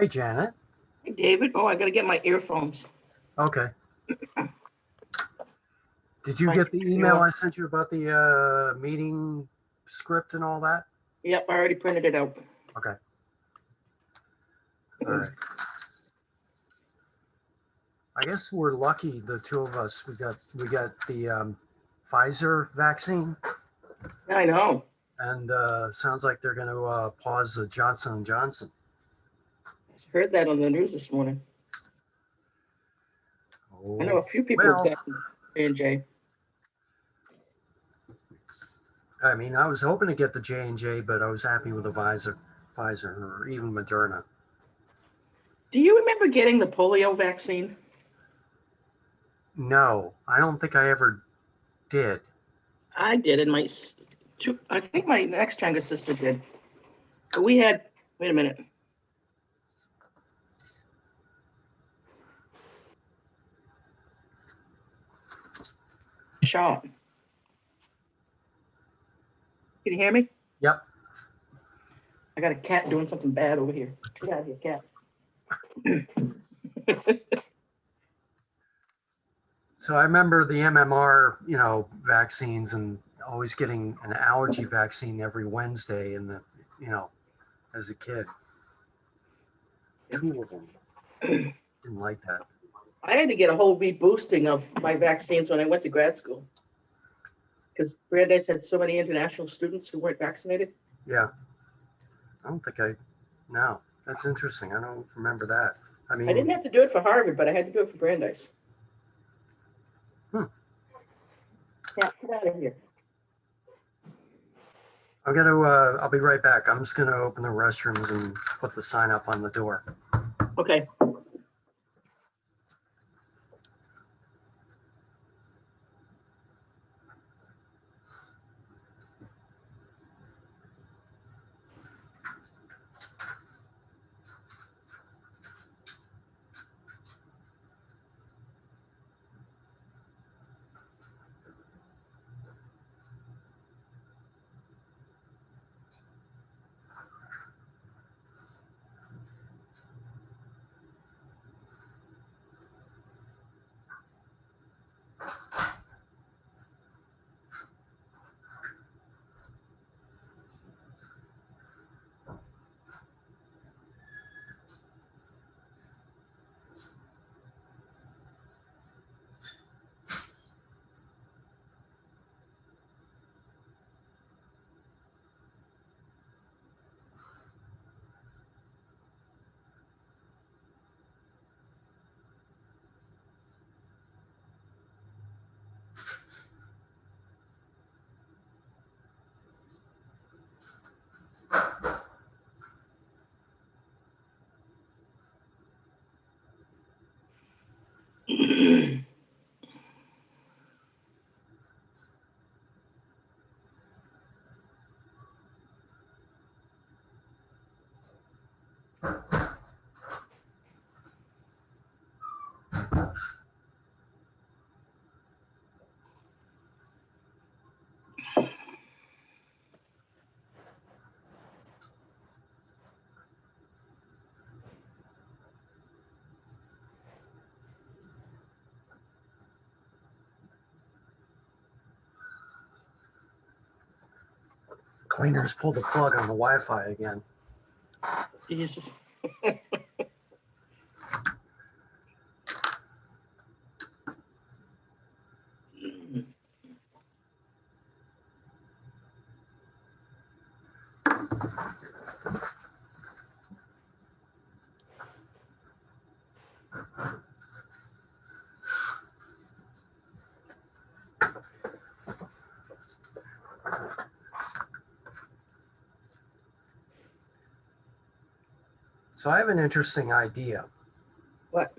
Hey, Janet. Hey, David. Oh, I got to get my earphones. Okay. Did you get the email I sent you about the meeting script and all that? Yep, I already printed it out. Okay. All right. I guess we're lucky, the two of us. We got the Pfizer vaccine, I know. and sounds like they're going to pause the Johnson & Johnson. I heard that on the news this morning. Oh, I know a few people have gotten J&J. I mean, I was hoping to get the J&J, but I was happy with the Pfizer or even Moderna. Do you remember getting the polio vaccine? No, I don't think I ever did. I did, and I think my next younger sister did. But we had, wait a minute. Shot. Can you hear me? Yep. I got a cat doing something bad over here. Get out of here, cat. So I remember the MMR, vaccines, and always getting an allergy vaccine every Wednesday as a kid. 2 of them. Didn't like that. I had to get a whole reboosting of my vaccines when I went to grad school, because Brandeis had so many international students who weren't vaccinated. Yeah. No, that's interesting. I don't remember that. I mean, I didn't have to do it for Harvard, but I had to do it for Brandeis. Yeah, get out of here. I'll be right back. I'm just gonna open the restrooms and put the sign up on the door. Okay. Cleaners pulled the plug on the Wi-Fi again. Jesus. So I have an interesting idea. What?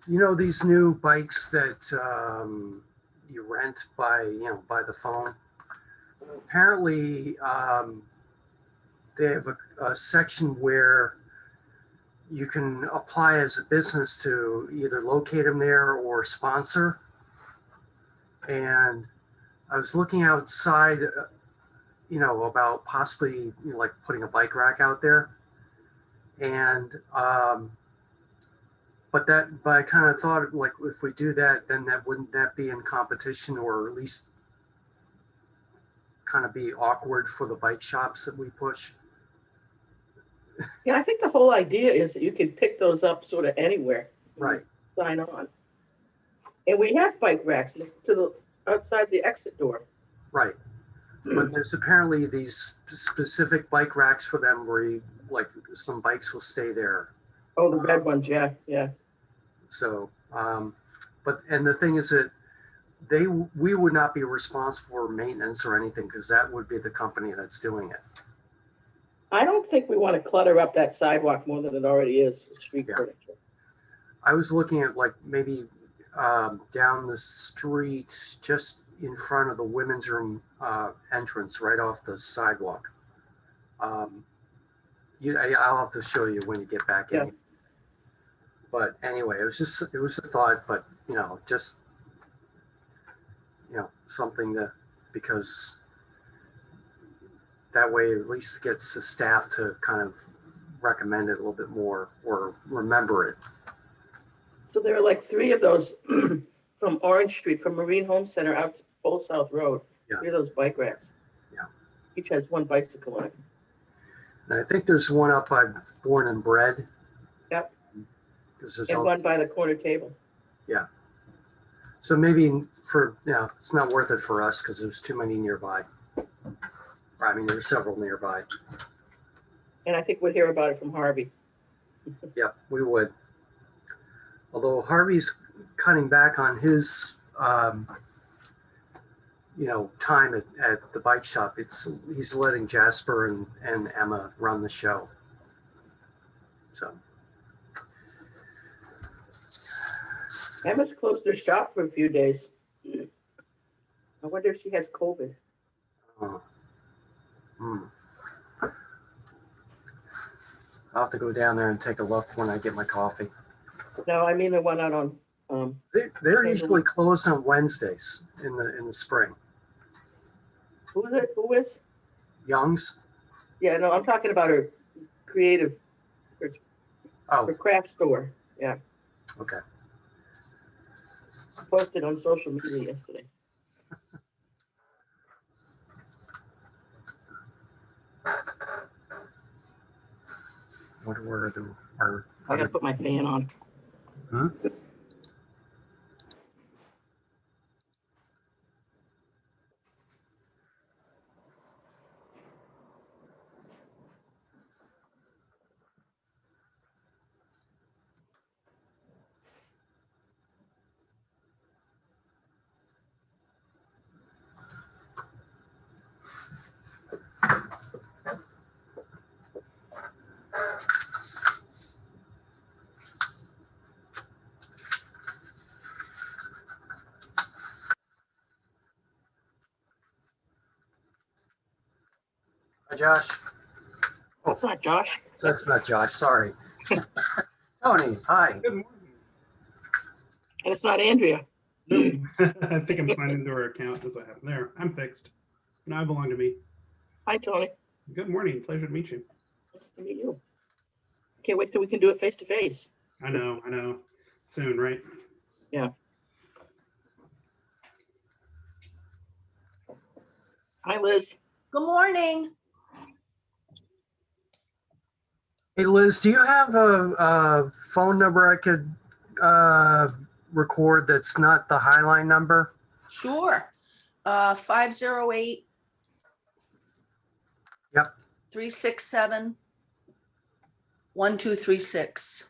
You know these new bikes that you rent by the phone? Apparently, they have a section where you can apply as a business to either locate them there or sponsor. And I was looking outside, about possibly like putting a bike rack out there. And, but I kind of thought like if we do that, then wouldn't that be in competition, or at least kind of be awkward for the bike shops that we push? Yeah, I think the whole idea is that you can pick those up sort of anywhere. when you Right, Sign on. And we have bike racks to the outside the exit door. right. But there's apparently these specific bike racks for them where you, like some bikes will stay there. Oh, the red ones, yeah, yeah. So, and the thing is that we would not be responsible for maintenance or anything, because that would be the company that's doing it. I don't think we want to clutter up that sidewalk more than it already is with street Yeah. furniture. I was looking at like maybe down the street, just in front of the women's room entrance, right off the sidewalk. I'll have to show you when you get back in. Yeah. But anyway, it was a thought, but just something that, because that way at least gets the staff to kind of recommend it a little bit more or remember it. So there are like 3 of those from Orange Street, from Marine Home Center out to Old South Road. Yeah. 3 of those bike racks. Yeah. Each has 1 bicycle on it. And I think there's one up by Born and Bred. Yep. And one by the corner table. Yeah. So maybe it's not worth it for us because there's too many nearby. I mean, there's several nearby. And I think we'd hear about it from Harvey. Yep, we would. Although Harvey's cutting back on his, time at the bike shop. He's letting Jasper and Emma run the show. So. Emma's closed her shop for a few days. I wonder if she has COVID. I'll have to go down there and take a look when I get my coffee. No, I mean the one out on. They're usually closed on Wednesdays in the spring. Who is it? Who is? Young's. Yeah, no, I'm talking about her creative, her craft store. Yeah. Okay. I posted on social media yesterday. What were I gotta put my fan on. Hmm? Hi, Josh. That's not Josh. That's not Josh. Sorry. Tony, hi. Good morning. And it's not Andrea. No, I think I'm signed into her account as I have. There, I'm fixed. Now I belong to me. Hi, Tony. Good morning. Pleasure to meet you. Nice to meet you. Can't wait till we can do it face to face. I know. Soon, right? Yeah. Hi, Liz. Good morning. Hey, Liz, do you have a phone number I could record that's not the Highline number? Sure. 508. Yep. 367 1236.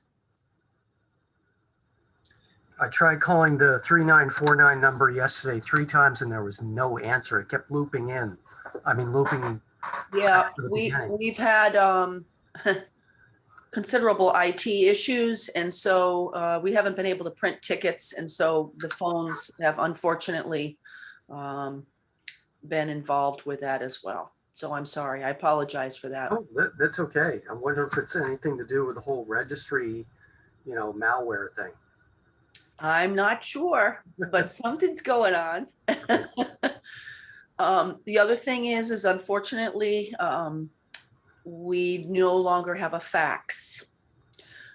I tried calling the 3949 number yesterday 3 times and there was no answer. It kept looping in. Looping. Yeah, to the beginning. we've had considerable IT issues, and so we haven't been able to print tickets, and so the phones have unfortunately been involved with that as well. So I'm sorry. I apologize for that. Oh, that's okay. I wonder if it's anything to do with the whole registry, malware thing. I'm not sure, but something's going on. The other thing is unfortunately, we no longer have a fax.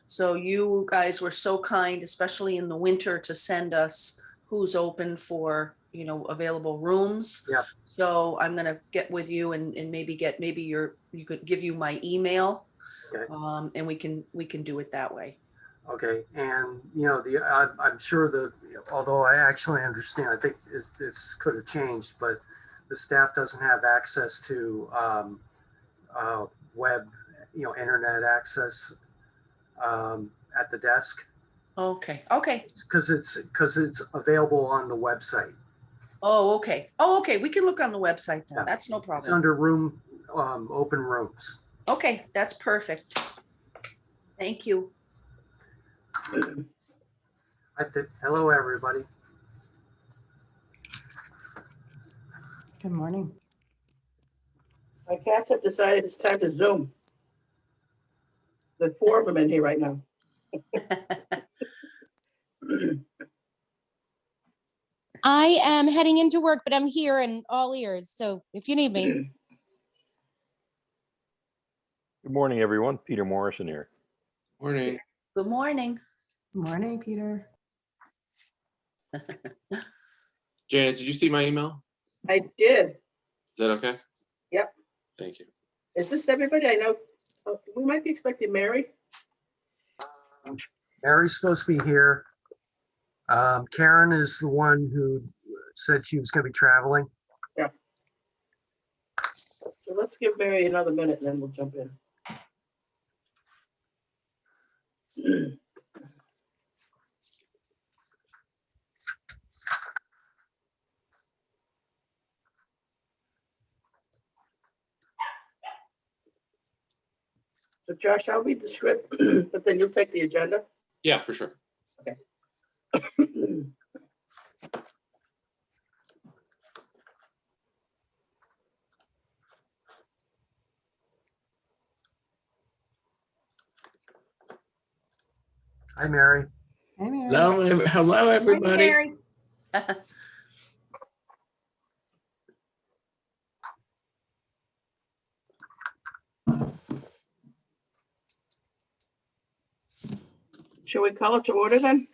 So you guys were so kind, especially in the winter, to send us who's open for, you know, available rooms. Yeah. So I'm gonna get with you and maybe you could give you my email. Okay. And we can do it that way. Okay, and you know, I'm sure although I actually understand, I think this could have changed, but the staff doesn't have access to web, you know, internet access at the desk. Okay. Because it's available on the website. Oh, okay. We can look on the website then. Yeah. That's no It's problem. under open rooms. Okay, that's perfect. Thank you. Hello, everybody. Good morning. My cats have decided it's time to Zoom. There's 4 of them in here right now. I am heading into work, but I'm here and all ears. So if you need me, Good morning, everyone. Peter Morrison here. Morning. Good morning. Good morning, Peter. Janet, did you see my email? I did. Is that okay? Yep. Thank you. Is this everybody? I know we might be expecting Mary. Mary's supposed to be here. Karen is the one who said she was going to be traveling. So let's give Mary another minute and then we'll jump in. So Josh, I'll read the script, but then you'll take the agenda. Yeah, for sure. Hi, Mary. Hey, Mary. Hello, everybody. Mary. Shall we call it to order then?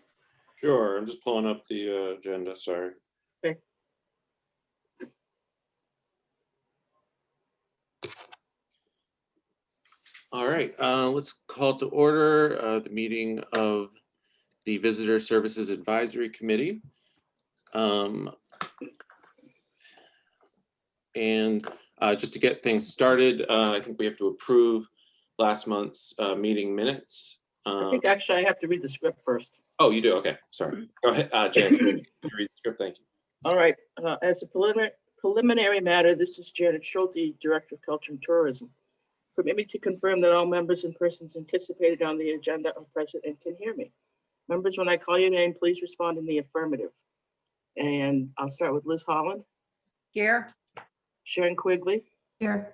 Sure, I'm just pulling up the agenda, sorry. Okay. All right, let's call to order the meeting of the Visitor Services Advisory Committee. And just to get things started, I think we have to approve last month's meeting minutes. I think actually I have to read the script first. Oh, you do? Okay, sorry. Go ahead, Janet. You read the script, thank you. All right, as a preliminary matter, this is Janet Schulte, Director of Culture and Tourism. Permit me to confirm that all members and persons anticipated on the agenda are present and can hear me. Members, when I call your name, please respond in the affirmative. And I'll start with Liz Holland, Here. Sharon Quigley, Here.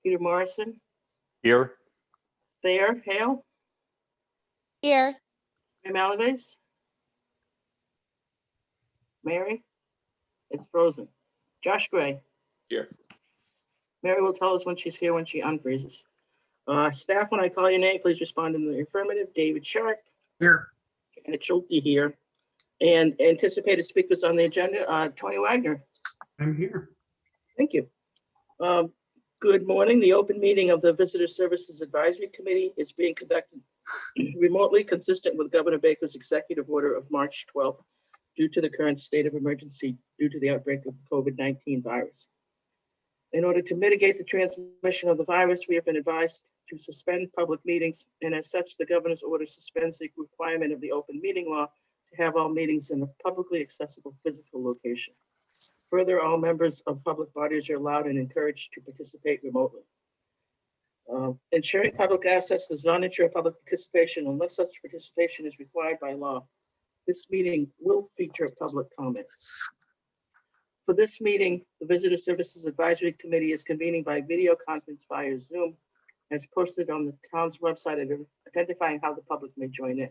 Peter Morrison, Here, Thayer Hale, here, Mary Malaves, Mary, it's frozen. Josh Gray. Here. Mary will tell us when she's here when she unfreezes. Staff, when I call your name, please respond in the affirmative. David Sharp, Here. Janet Schulte here. And anticipated speakers on the agenda, Tony Wagner. I'm here. Thank you. Good morning. The open meeting of the Visitor Services Advisory Committee is being conducted remotely, consistent with Governor Baker's executive order of March 12th, due to the current state of emergency due to the outbreak of COVID-19 virus. In order to mitigate the transmission of the virus, we have been advised to suspend public meetings, and as such, the governor's order suspends the requirement of the open meeting law to have all meetings in a publicly accessible physical location. Further, all members of public bodies are allowed and encouraged to participate remotely. Ensuring public access does not ensure public participation unless such participation is required by law. This meeting will feature public comment. For this meeting, the Visitor Services Advisory Committee is convening by video conference via Zoom, as posted on the town's website, identifying how the public may join in.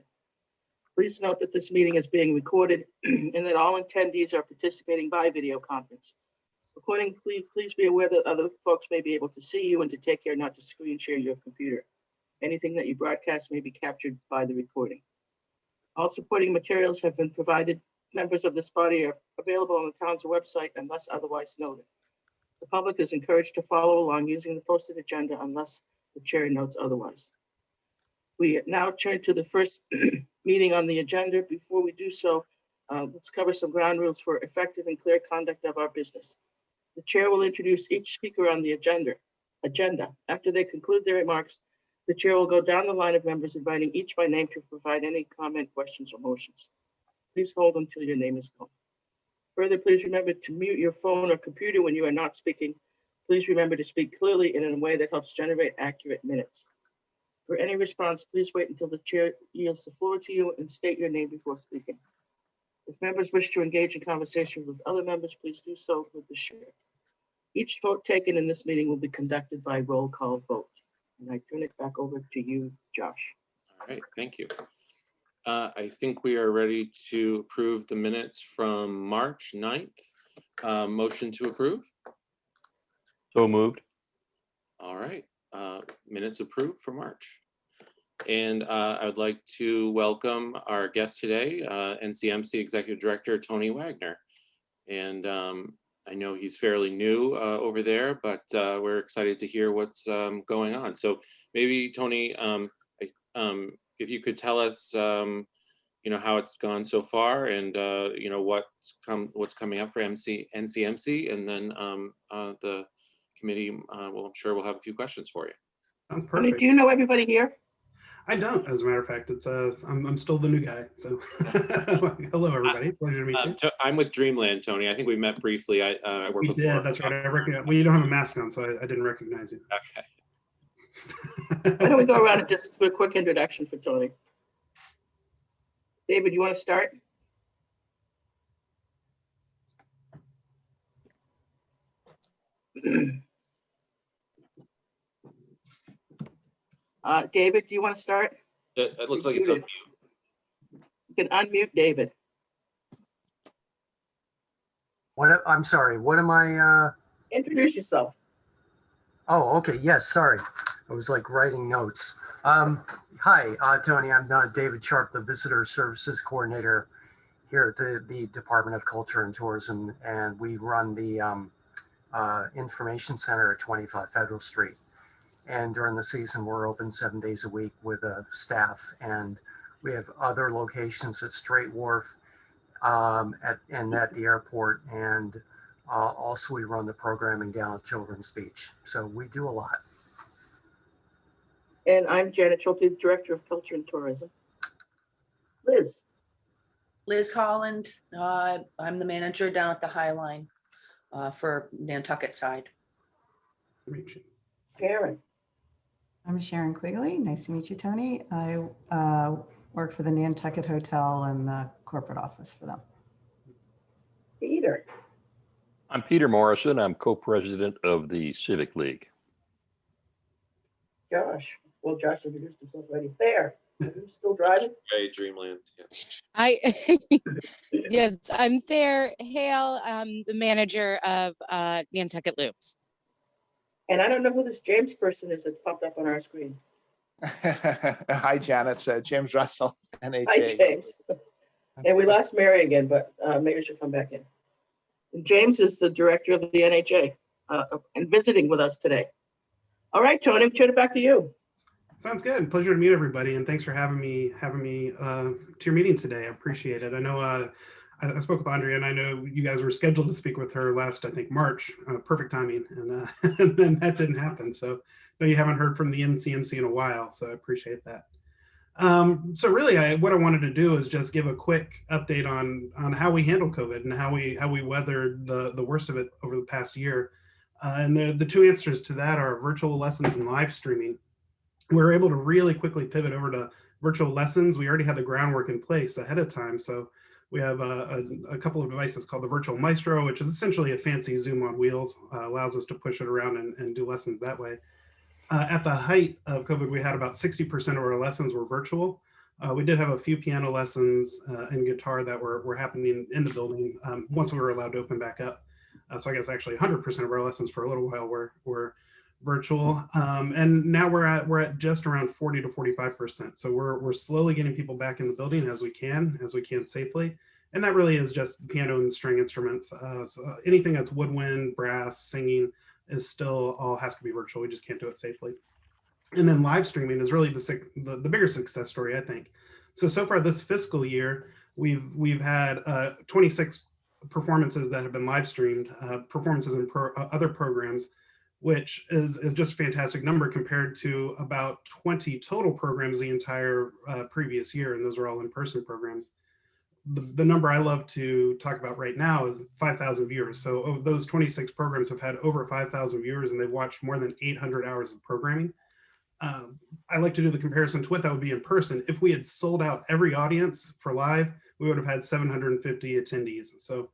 Please note that this meeting is being recorded and that all attendees are participating by video conference. Accordingly, please be aware that other folks may be able to see you and to take care not to screen share your computer. Anything that you broadcast may be captured by the recording. All supporting materials have been provided. Members of this body are available on the town's website unless otherwise noted. The public is encouraged to follow along using the posted agenda unless the chair notes otherwise. We now turn to the first meeting on the agenda. Before we do so, let's cover some ground rules for effective and clear conduct of our business. The chair will introduce each speaker on the agenda. After they conclude their remarks, the chair will go down the line of members, inviting each by name to provide any comment, questions, or motions. Please hold until your name is called. Further, please remember to mute your phone or computer when you are not speaking. Please remember to speak clearly and in a way that helps generate accurate minutes. For any response, please wait until the chair yields the floor to you and state your name before speaking. If members wish to engage in conversation with other members, please do so with the chair. Each vote taken in this meeting will be conducted by roll call vote. And I turn it back over to you, Josh. All right, thank you. I think we are ready to approve the minutes from March 9th. Motion to approve. So moved. All right, minutes approved for March. And I would like to welcome our guest today, NCMC Executive Director, Tony Wagner. And I know he's fairly new over there, but we're excited to hear what's going on. So maybe Tony, if you could tell us, how it's gone so far, and what's coming up for NCMC, and then the committee, well, I'm sure we'll have a few questions for you. Sounds Tony, perfect. do you know everybody here? I don't, as a matter of fact. It's I'm still the new guy. So hello, everybody. Pleasure to meet you. I'm with Dreamland, Tony. I think we met briefly. I worked We before. did. That's right. I recognize. Well, you don't have a mask on, so I didn't recognize you. Okay. Why don't we go around and just do a quick introduction for Tony? David, you want to start? David, do you want to start? It looks like it's up. You can unmute David. I'm sorry, what am I, Introduce yourself. oh, okay, yes, sorry. I was like writing notes. Hi, Tony, I'm David Sharp, the Visitor Services Coordinator here at the Department of Culture and Tourism, and we run the Information Center at 25 Federal Street. And during the season, we're open 7 days a week with staff, and we have other locations at Strait Wharf and at the airport, and also we run the programming down at Children's Beach. So we do a lot. And I'm Janet Schulte, Director of Culture and Tourism. Liz. Liz Holland, I'm the manager down at the High Line for Nantucket side. Meet you. Sharon. I'm Sharon Quigley. Nice to meet you, Tony. I work for the Nantucket Hotel and the corporate office for them. Peter. I'm Peter Morrison. I'm co-president of the Civic League. Josh. Well, Josh introduced himself already. There. Are you still driving? Hey, Dreamland. Yes, I'm there. Hale, I'm the manager of Nantucket Loops. And I don't know who this James person is that popped up on our screen. Hi, Janet. It's James Russell, NHA. Hi, James. And we lost Mary again, but maybe she'll come back in. And James is the director of the NHA and visiting with us today. All right, Tony, turn it back to you. Sounds good. Pleasure to meet everybody, and thanks for having me to your meeting today. I appreciate it. I know I spoke with Andrea, and I know you guys were scheduled to speak with her last, I think, March. Perfect timing, and and then that didn't happen. So I know you haven't heard from the NCMC in a while, so I appreciate that. So really, what I wanted to do is just give a quick update on how we handle COVID and how we weathered the worst of it over the past year. And the two answers to that are virtual lessons and live streaming. We were able to really quickly pivot over to virtual lessons. We already had the groundwork in place ahead of time. So we have a couple of devices called the Virtual Maestro, which is essentially a fancy Zoom on wheels, allows us to push it around and do lessons that way. At the height of COVID, we had about 60% of our lessons were virtual. We did have a few piano lessons and guitar that were happening in the building once we were allowed to open back up. So I guess actually 100% of our lessons for a little while were virtual. And now we're at just around 40 to 45%. So we're slowly getting people back in the building as we can safely. And that really is just the piano and string instruments. So anything that's woodwind, brass, singing is still all has to be virtual. We just can't do it safely. And then live streaming is really the bigger success story, I think. So far this fiscal year, we've had 26 performances that have been live streamed, performances in other programs, which is just a fantastic number compared to about 20 total programs the entire previous year, and those are all in-person programs. The number I love to talk about right now is 5,000 viewers. So those 26 programs have had over 5,000 viewers, and they've watched more than 800 hours of programming. I like to do the comparison to what that would be in person. If we had sold out every audience for live, we would have had 750 attendees. So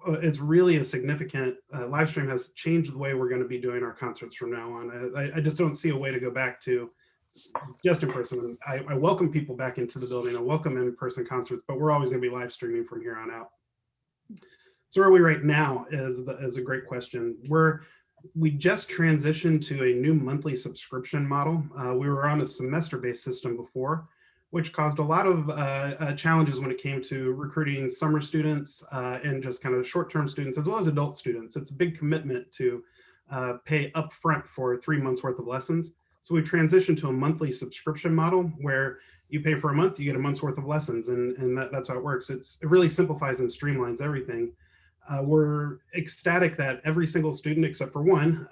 it's really a significant live stream has changed the way we're going to be doing our concerts from now on. I just don't see a way to go back to just in person. I welcome people back into the building. I welcome in-person concerts, but we're always going to be live streaming from here on out. So where are we right now is a great question. We just transitioned to a new monthly subscription model. We were on a semester-based system before, which caused a lot of challenges when it came to recruiting summer students and just kind of short-term students, as well as adult students. It's a big commitment to pay upfront for 3 months worth of lessons. So we transitioned to a monthly subscription model where you pay for a month, you get a month's worth of lessons, and that's how it works. It really simplifies and streamlines everything. We're ecstatic that every single student except for one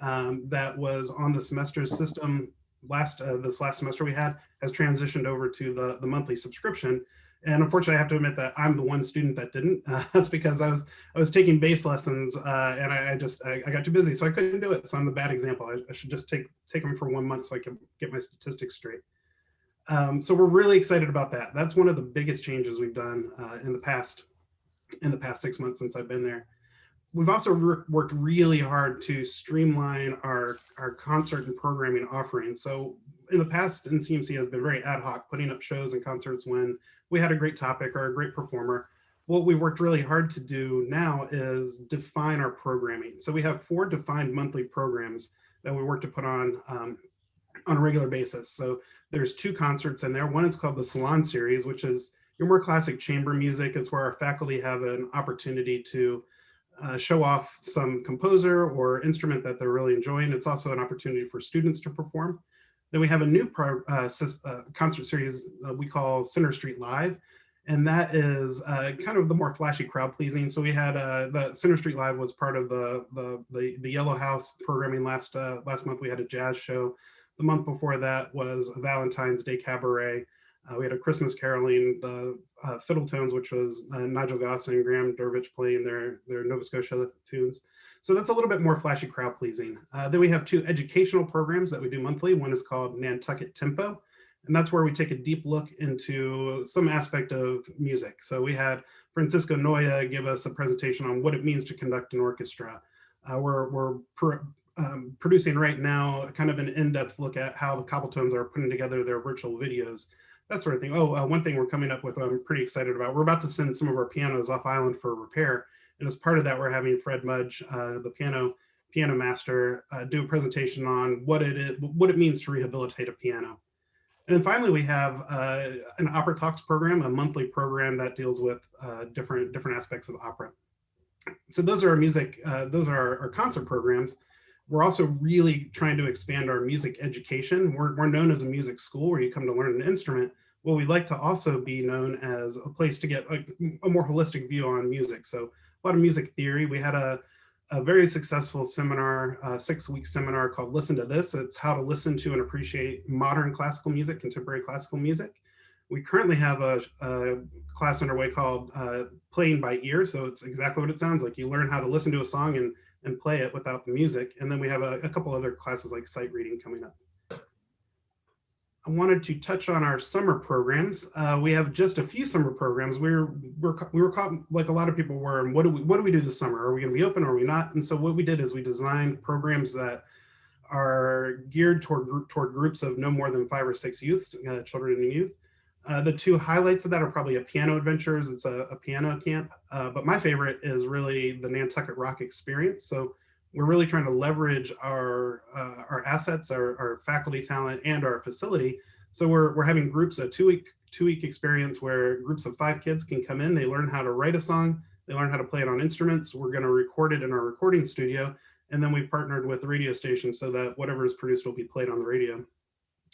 that was on the semester system this last semester we had has transitioned over to the monthly subscription. And unfortunately, I have to admit that I'm the one student that didn't. That's because I was taking bass lessons and I got too busy, so I couldn't do it. So I'm the bad example. I should just take them for 1 month so I can get my statistics straight. So we're really excited about that. That's one of the biggest changes we've done in the past 6 months since I've been there. We've also worked really hard to streamline our concert and programming offerings. So in the past, Ncmc has been very ad hoc, putting up shows and concerts when we had a great topic or a great performer. What we worked really hard to do now is define our programming. So we have 4 defined monthly programs that we work to put on a regular basis. So there's 2 concerts in there. One is called the Salon Series, which is your more classic chamber music. It's where our faculty have an opportunity to show off some composer or instrument that they're really enjoying. It's also an opportunity for students to perform. Then we have a new concert series we call Center Street Live, and that is kind of the more flashy, crowd pleasing. So we had the Center Street Live was part of the Yellow House programming last month. We had a jazz show. The month before that was a Valentine's Day cabaret. We had a Christmas caroling, the Fiddle Tones, which was Nigel Goss and Graham Dervich playing their Nova Scotia tunes. So that's a little bit more flashy, crowd pleasing. Then we have 2 educational programs that we do monthly. One is called Nantucket Tempo, and that's where we take a deep look into some aspect of music. So we had Francisco Noya give us a presentation on what it means to conduct an orchestra. We're producing right now kind of an in-depth look at how the Cobbletones are putting together their virtual videos, that sort of thing. One thing we're coming up with, I'm pretty excited about. We're about to send some of our pianos off island for repair. And as part of that, we're having Fred Mudge, the piano master, do a presentation on what it means to rehabilitate a piano. And then finally, we have an Opera Talks program, a monthly program that deals with different aspects of opera. So those are our those are our concert programs. We're also really trying to expand our music education. We're known as a music school where you come to learn an instrument. Well, we'd like to also be known as a place to get a more holistic view on music. So a lot of music theory. We had a very successful seminar, 6-week seminar called Listen to This. It's how to listen to and appreciate modern classical music, contemporary classical music. We currently have a class underway called Playing by Ear. So it's exactly what it sounds like. You learn how to listen to a song and play it without the music. And then we have a couple other classes like sight reading coming up. I wanted to touch on our summer programs. We have just a few summer programs. We were caught like a lot of people were. What do we do this summer? Are we going to be open or are we not? And so what we did is we designed programs that are geared toward groups of no more than 5 or 6 youths, children and youth. The two highlights of that are probably a piano adventures. It's a piano camp, but my favorite is really the Nantucket Rock experience. So we're really trying to leverage our assets, our faculty talent, and our facility. So we're having groups, a two-week experience where groups of 5 kids can come in. They learn how to write a song. They learn how to play it on instruments. We're going to record it in our recording studio, and then we've partnered with the radio station so that whatever is produced will be played on the radio.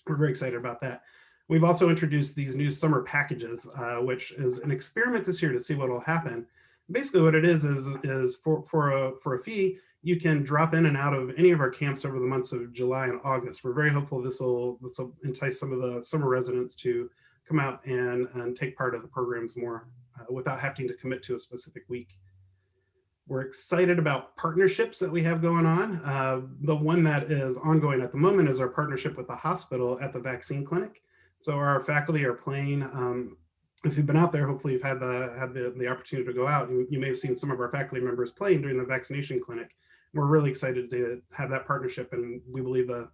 We're very excited about that. We've also introduced these new summer packages, which is an experiment this year to see what will happen. Basically, what it is for a fee, you can drop in and out of any of our camps over the months of July and August. We're very hopeful this will entice some of the summer residents to come out and take part of the programs more without having to commit to a specific week. We're excited about partnerships that we have going on. The one that is ongoing at the moment is our partnership with the hospital at the vaccine clinic. So our faculty are playing. If you've been out there, hopefully you've had the opportunity to go out. And you may have seen some of our faculty members playing during the vaccination clinic. We're really excited to have that partnership, and we believe the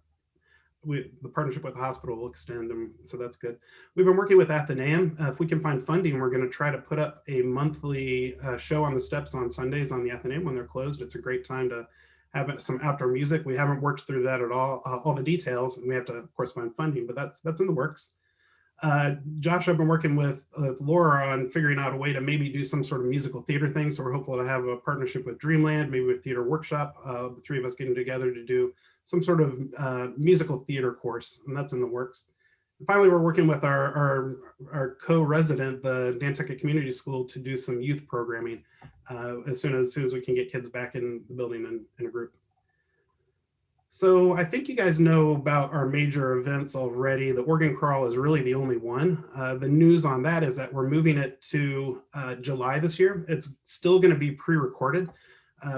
partnership with the hospital will extend, and so that's good. We've been working with Athenaeum. If we can find funding, we're going to try to put up a monthly show on the steps on Sundays on the Athenaeum when they're closed. It's a great time to have some outdoor music. We haven't worked through that at all the details, and we have to, of course, find funding, but that's in the works. Josh, I've been working with Laura on figuring out a way to maybe do some sort of musical theater thing. So we're hopeful to have a partnership with Dreamland, maybe with Theater Workshop, the 3 of us getting together to do some sort of musical theater course, and that's in the works. And finally, we're working with our co-resident, the Nantucket Community School, to do some youth programming as soon as we can get kids back in the building in a group. So I think you guys know about our major events already. The organ crawl is really the only one. The news on that is that we're moving it to July this year. It's still going to be pre-recorded.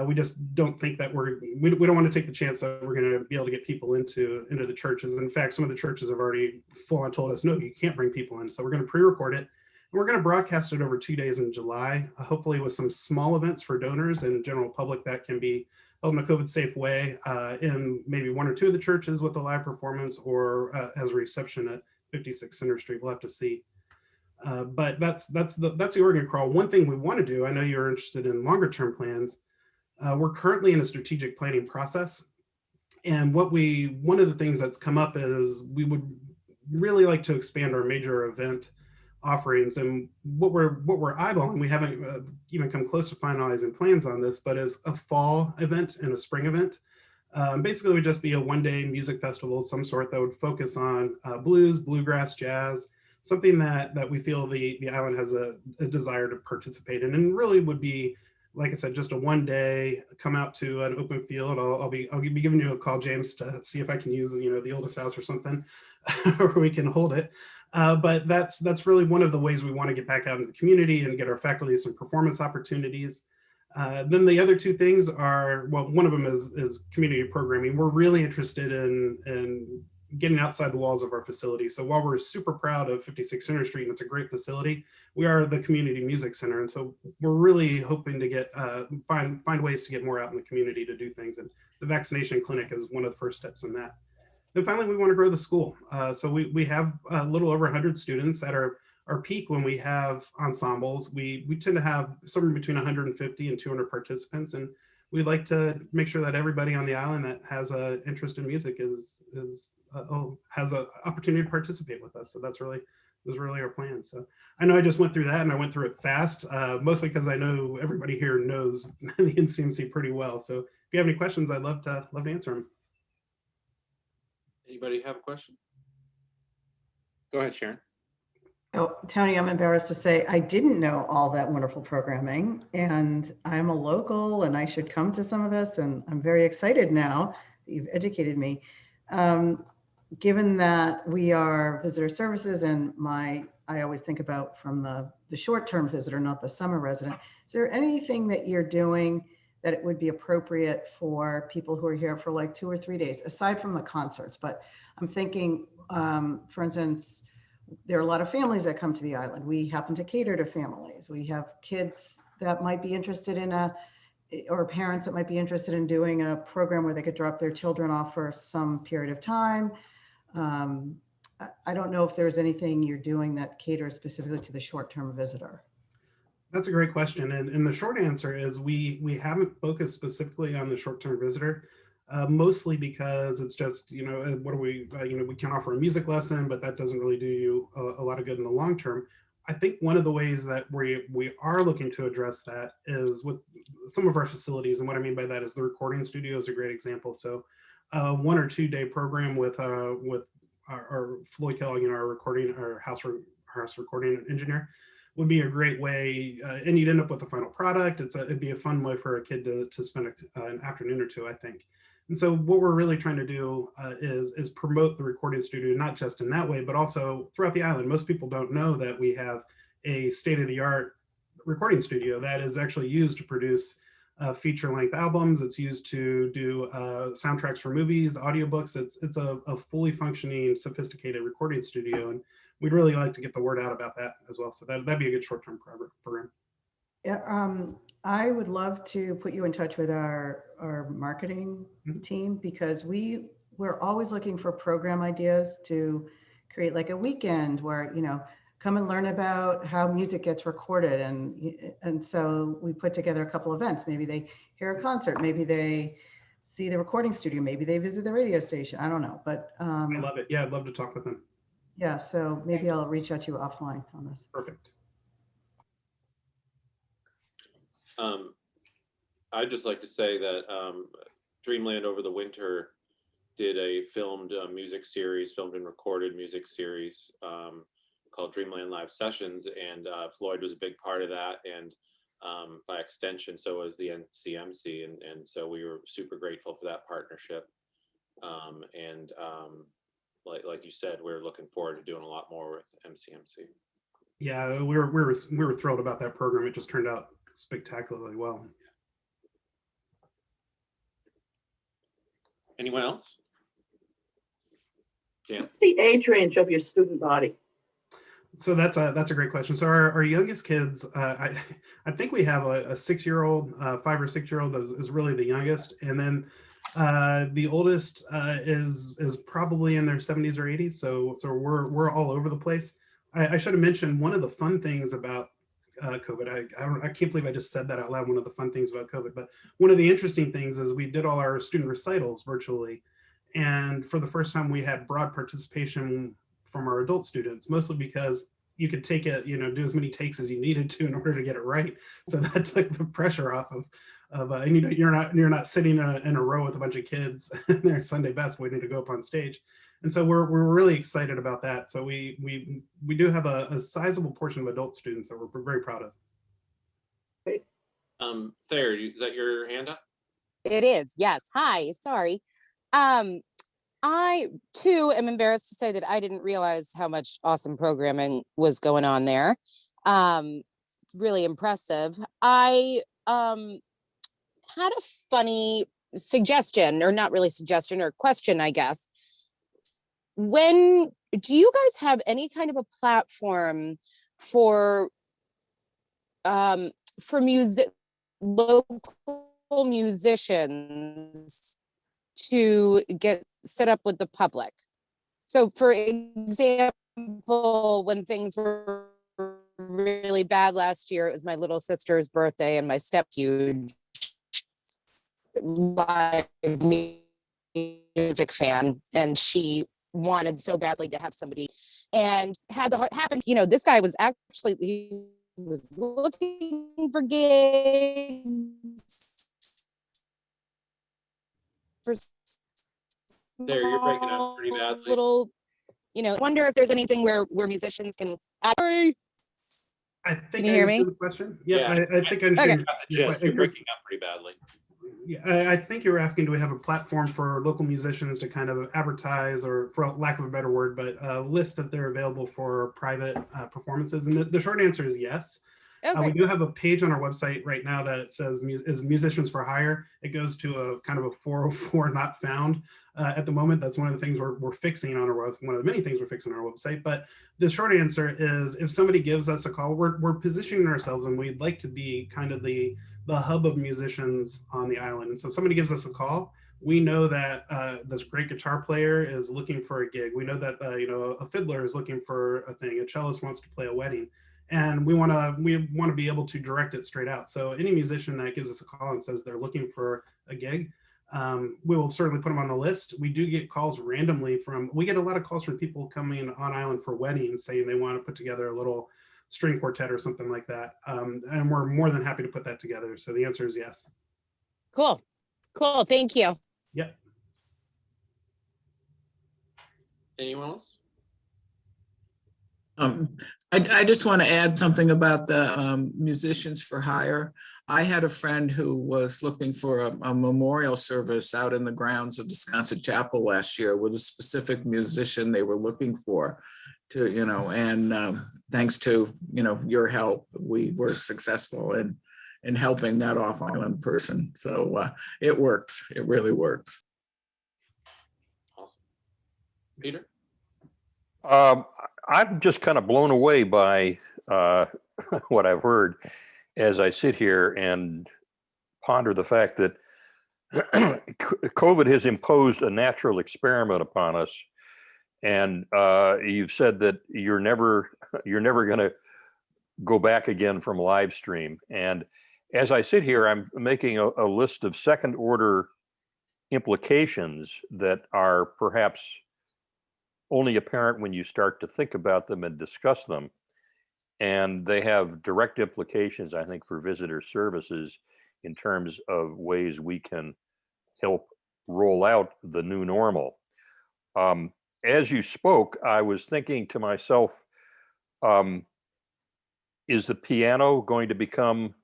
We just don't think that we don't want to take the chance that we're going to be able to get people into the churches. In fact, some of the churches have already full on told us, no, you can't bring people in. So we're going to pre-record it. And we're going to broadcast it over 2 days in July, hopefully with some small events for donors and general public that can be held in a COVID safe way in maybe 1 or 2 of the churches with a live performance, or as a reception at 56 Center Street. We'll have to see. But that's the organ crawl. One thing we want to do, I know you're interested in longer term plans. We're currently in a strategic planning process. And one of the things that's come up is we would really like to expand our major event offerings, and what we're eyeballing, we haven't even come close to finalizing plans on this, but is a fall event and a spring event. Basically, it would just be a 1-day music festival of some sort that would focus on blues, bluegrass, jazz, something that we feel the island has a desire to participate in, and really would be, like I said, just a 1-day, come out to an open field. I'll be giving you a call, James, to see if I can use the oldest house or something, where we can hold it. But that's really one of the ways we want to get back out into the community and get our faculty some performance opportunities. Then the other 2 things are, well, one of them is community programming. We're really interested in getting outside the walls of our facility. So while we're super proud of 56 Center Street and it's a great facility, we are the community music center. And so we're really hoping to get find ways to get more out in the community to do things. And the vaccination clinic is one of the first steps in that. Then finally, we want to grow the school. So we have a little over 100 students at our peak. When we have ensembles, we tend to have somewhere between 150 and 200 participants. And we'd like to make sure that everybody on the island that has an interest in music has an opportunity to participate with us. So those really our plan. So I know I just went through that, and I went through it fast, mostly because I know everybody here knows the Ncmc pretty well. So if you have any questions, I'd love to answer them. Anybody have a question? Go ahead, Sharon. Oh, Tony, I'm embarrassed to say I didn't know all that wonderful programming, and I'm a local and I should come to some of this, and I'm very excited now that you've educated me. Given that we are visitor services, and I always think about from the short-term visitor, not the summer resident, is there anything that you're doing that it would be appropriate for people who are here for like 2 or 3 days, aside from the concerts? But I'm thinking, for instance, there are a lot of families that come to the island. We happen to cater to families. We have kids that might be interested in or parents that might be interested in doing a program where they could drop their children off for some period of time. I don't know if there's anything you're doing that caters specifically to the short-term visitor. That's a great question. And the short answer is we haven't focused specifically on the short-term visitor, mostly because it's just, what do we, we can offer a music lesson, but that doesn't really do you a lot of good in the long term. I think one of the ways that we are looking to address that is with some of our facilities. And what I mean by that is the recording studio is a great example. So 1 or 2 day program with our Floyd Kellogg, our house recording engineer, would be a great way, and you'd end up with a final product. It'd be a fun way for a kid to spend an afternoon or two, I think. And so what we're really trying to do is promote the recording studio, not just in that way, but also throughout the island. Most people don't know that we have a state-of-the-art recording studio that is actually used to produce feature-length albums. It's used to do soundtracks for movies, audiobooks. It's a fully functioning, sophisticated recording studio, and we'd really like to get the word out about that as well. So that'd be a good short-term program. Yeah, I would love to put you in touch with our marketing team, because we're always looking for program ideas to create, like a weekend where, come and learn about how music gets recorded. And so we put together a couple events. Maybe they hear a concert, maybe they see the recording studio, maybe they visit the radio station. I don't know, but I love it. Yeah, I'd love to talk with them. Yeah, so maybe I'll reach out to you offline on this. Perfect. I'd just like to say that Dreamland over the winter did a filmed music series, filmed and recorded music series called Dreamland Live Sessions, and Floyd was a big part of that, and by extension, so was the Ncmc, and so we were super grateful for that partnership. Like you said, we're looking forward to doing a lot more with Ncmc. Yeah, we were thrilled about that program. It just turned out spectacularly well. Anyone else? Yeah. What's the age range of your student body? So that's a great question. So our youngest kids, I think we have a 6-year-old, 5 or 6-year-old is really the youngest, and then the oldest is probably in their 70s or 80s. So we're all over the place. I should have mentioned one of the fun things about COVID. I can't believe I just said that out loud. One of the fun things about COVID, but one of the interesting things is we did all our student recitals virtually, and for the first time we had broad participation from our adult students, mostly because you could take it, do as many takes as you needed to in order to get it right. So that took the pressure off of and you're not sitting in a row with a bunch of kids in their Sunday best waiting to go up on stage. And so we're really excited about that. So we do have a sizable portion of adult students that we're very proud of. Great. Thayer, is that your hand up? It is, yes. Hi, sorry. I too am embarrassed to say that I didn't realize how much awesome programming was going on there. Really impressive. I had a funny suggestion, or not really suggestion, or question, I guess. Do you guys have any kind of a platform for local musicians to get set up with the public? So for example, when things were really bad last year, it was my little sister's birthday, and my step huge live music fan, and she wanted so badly to have somebody, and had the happen. This guy was he was looking for gigs for There, you're breaking up pretty badly. little, wonder if there's anything where musicians can. I think Can you hear me? The question. Yeah, Yeah. I think I understand. Okay. You're breaking up pretty badly. Yeah, I think you were asking, do we have a platform for local musicians to kind of advertise, or for lack of a better word, but list that they're available for private performances? And the short answer is yes. Okay. We do have a page on our website right now that it says is musicians for hire. It goes to a kind of a 404 not found at the moment. That's one of the things we're fixing on our one of the many things we're fixing on our website. But the short answer is, if somebody gives us a call, we're positioning ourselves, and we'd like to be kind of the hub of musicians on the island. And so if somebody gives us a call, We know that this great guitar player is looking for a gig. We know that a fiddler is looking for a thing. A cellist wants to play a wedding, and we want to be able to direct it straight out. So any musician that gives us a call and says they're looking for a gig, we will certainly put them on the list. We do get calls randomly we get a lot of calls from people coming on island for weddings saying they want to put together a little string quartet or something like that. And we're more than happy to put that together. So the answer is yes. Cool. Cool. Thank you. Yep. Anyone else? I just want to add something about the musicians for hire. I had a friend who was looking for a memorial service out in the grounds of the Ncmc Chapel last year with a specific musician they were looking for to, and thanks to, your help, we were successful in helping that off-island person. So it works. It really works. Awesome. Peter? I'm just kind of blown away by what I've heard as I sit here and ponder the fact that COVID has imposed a natural experiment upon us. And you've said that you're never going to go back again from live stream. And as I sit here, I'm making a list of second order implications that are perhaps only apparent when you start to think about them and discuss them. And they have direct implications, I think, for visitor services in terms of ways we can help roll out the new normal. As you spoke, I was thinking to myself, is the piano going to become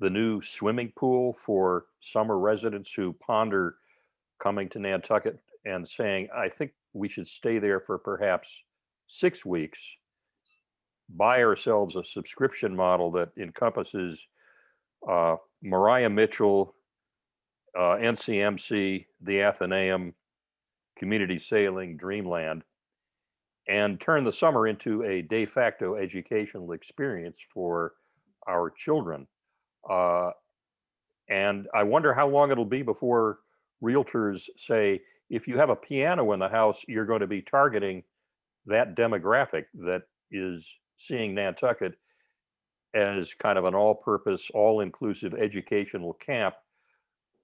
the new swimming pool for summer residents who ponder coming to Nantucket and saying, I think we should stay there for perhaps 6 weeks, buy ourselves a subscription model that encompasses Mariah Mitchell, Ncmc, the Athenaeum, community sailing, Dreamland, and turn the summer into a de facto educational experience for our children. And I wonder how long it'll be before realtors say, if you have a piano in the house, you're going to be targeting that demographic that is seeing Nantucket as kind of an all-purpose, all-inclusive educational camp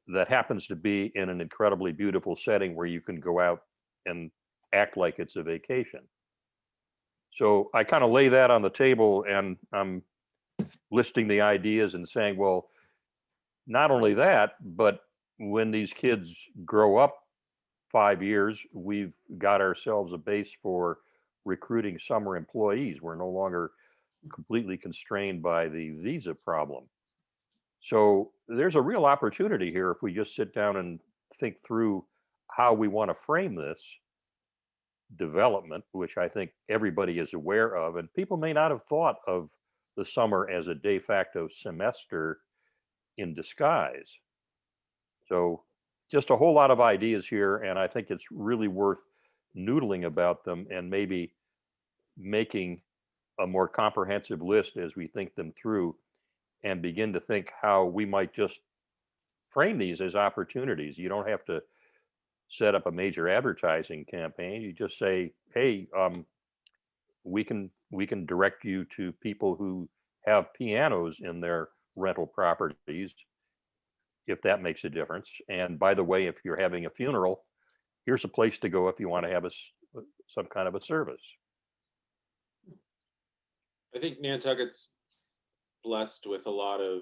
that happens to be in an incredibly beautiful setting where you can go out and act like it's a vacation. So I kind of lay that on the table, and I'm listing the ideas and saying, well, not only that, but when these kids grow up 5 years, we've got ourselves a base for recruiting summer employees. We're no longer completely constrained by the visa problem. So there's a real opportunity here if we just sit down and think through how we want to frame this development, which I think everybody is aware of. And people may not have thought of the summer as a de facto semester in disguise. So just a whole lot of ideas here, and I think it's really worth noodling about them and maybe making a more comprehensive list as we think them through and begin to think how we might just frame these as opportunities. You don't have to set up a major advertising campaign. You just say, hey, we can direct you to people who have pianos in their rental properties, if that makes a difference. And by the way, if you're having a funeral, here's a place to go if you want to have some kind of a service. I think Nantucket's blessed with a lot of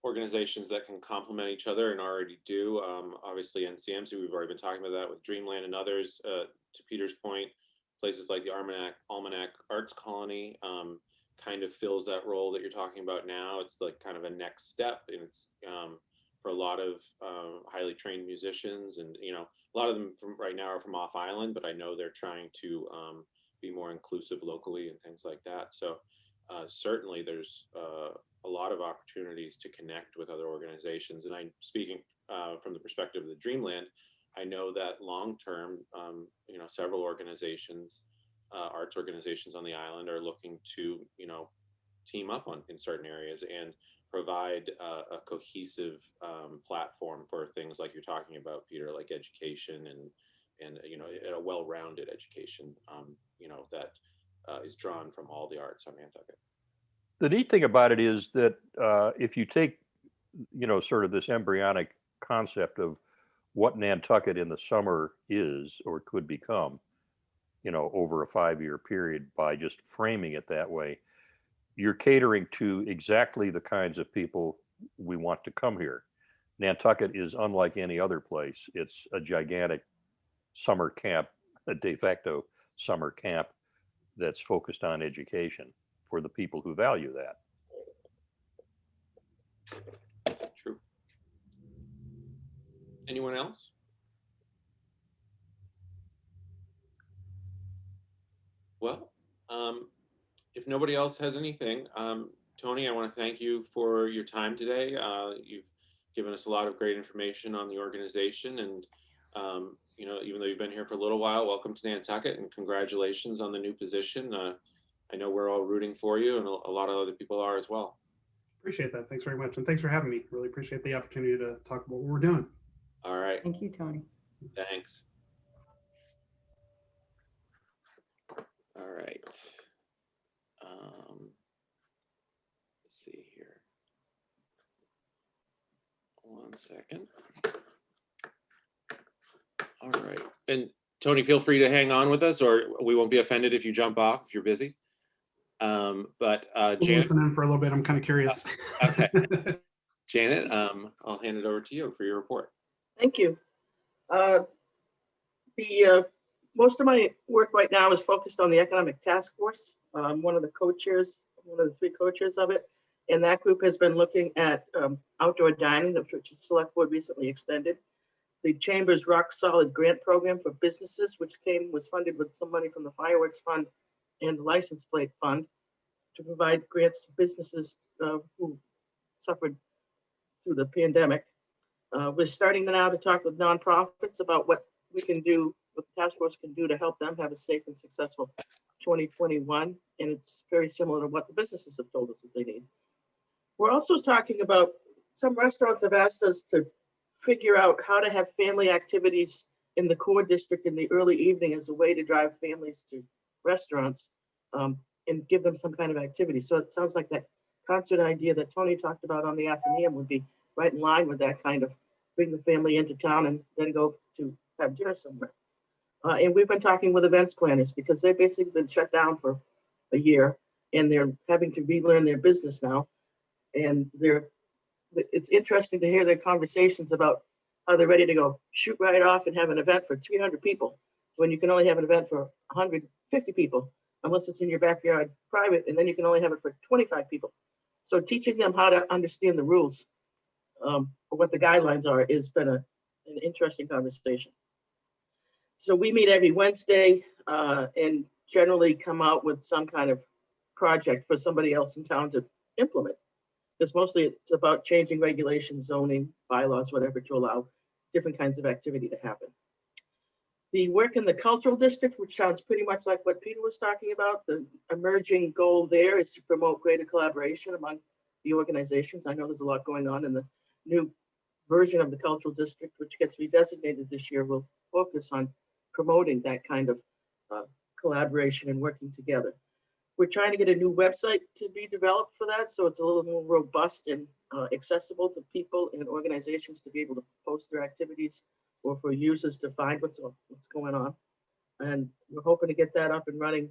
organizations that can complement each other and already do. Obviously, Ncmc, we've already been talking about that with Dreamland and others. To Peter's point, places like the Almanac Arts Colony kind of fills that role that you're talking about now. It's like kind of a next step, and it's for a lot of highly trained musicians, and a lot of them from right now are from off island, but I know they're trying to be more inclusive locally and things like that. So certainly there's a lot of opportunities to connect with other organizations. And I'm speaking from the perspective of the Dreamland. I know that long term, several organizations, arts organizations on the island are looking to, team up on in certain areas and provide a cohesive platform for things like you're talking about, Peter, like education and you know, a well-rounded education, you know, that is drawn from all the arts on Nantucket. The neat thing about it is that if you take, you know, sort of this embryonic concept of what Nantucket in the summer is or could become, you know, over a 5-year period by just framing it that way, you're catering to exactly the kinds of people we want to come here. Nantucket is unlike any other place. It's a gigantic summer camp, a de facto summer camp that's focused on education for the people who value that. True. Anyone else? Well, if nobody else has anything, Tony, I want to thank you for your time today. You've given us a lot of great information on the organization, and you know, even though you've been here for a little while, welcome to Nantucket and congratulations on the new position. I know we're all rooting for you, and a lot of other people are as well. Appreciate that. Thanks very much. And thanks for having me. Really appreciate the opportunity to talk about what we're doing. All right. Thank you, Tony. Thanks. All right. Let's see here. 1 second. All right. And Tony, feel free to hang on with us, or we won't be offended if you jump off if you're busy. But We'll Janet, listen in for a little bit. I'm kind of curious. okay. Janet, I'll hand it over to you for your report. Thank you. Most of my work right now is focused on the Economic Task Force. One of the co-chairs, one of the 3 co-chairs of it. And that group has been looking at outdoor dining, which the select board recently extended. The Chamber's Rock Solid Grant Program for businesses, which was funded with some money from the Fireworks Fund and the License Plate Fund to provide grants to businesses who suffered through the pandemic. We're starting now to talk with nonprofits about what we can do, what the task force can do to help them have a safe and successful 2021. And it's very similar to what the businesses have told us that they need. We're also talking about, some restaurants have asked us to figure out how to have family activities in the core district in the early evening as a way to drive families to restaurants and give them some kind of activity. So it sounds like that concert idea that Tony talked about on the Athenaeum would be right in line with that kind of bring the family into town and then go to have dinner somewhere. And we've been talking with events planners because they've basically been shut down for a year and they're having to relearn their business now. And it's interesting to hear their conversations about how they're ready to go shoot right off and have an event for 300 people when you can only have an event for 150 people, unless it's in your backyard private, and then you can only have it for 25 people. So teaching them how to understand the rules, what the guidelines are, has been an interesting conversation. So we meet every Wednesday and generally come out with some kind of project for somebody else in town to implement. Because mostly it's about changing regulations, zoning, bylaws, whatever, to allow different kinds of activity to happen. The work in the cultural district, which sounds pretty much like what Peter was talking about, the emerging goal there is to promote greater collaboration among the organizations. I know there's a lot going on in the new version of the cultural district, which gets redesignated this year, will focus on promoting that kind of collaboration and working together. We're trying to get a new website to be developed for that, so it's a little more robust and accessible to people and organizations to be able to post their activities or for users to find what's going on. And we're hoping to get that up and running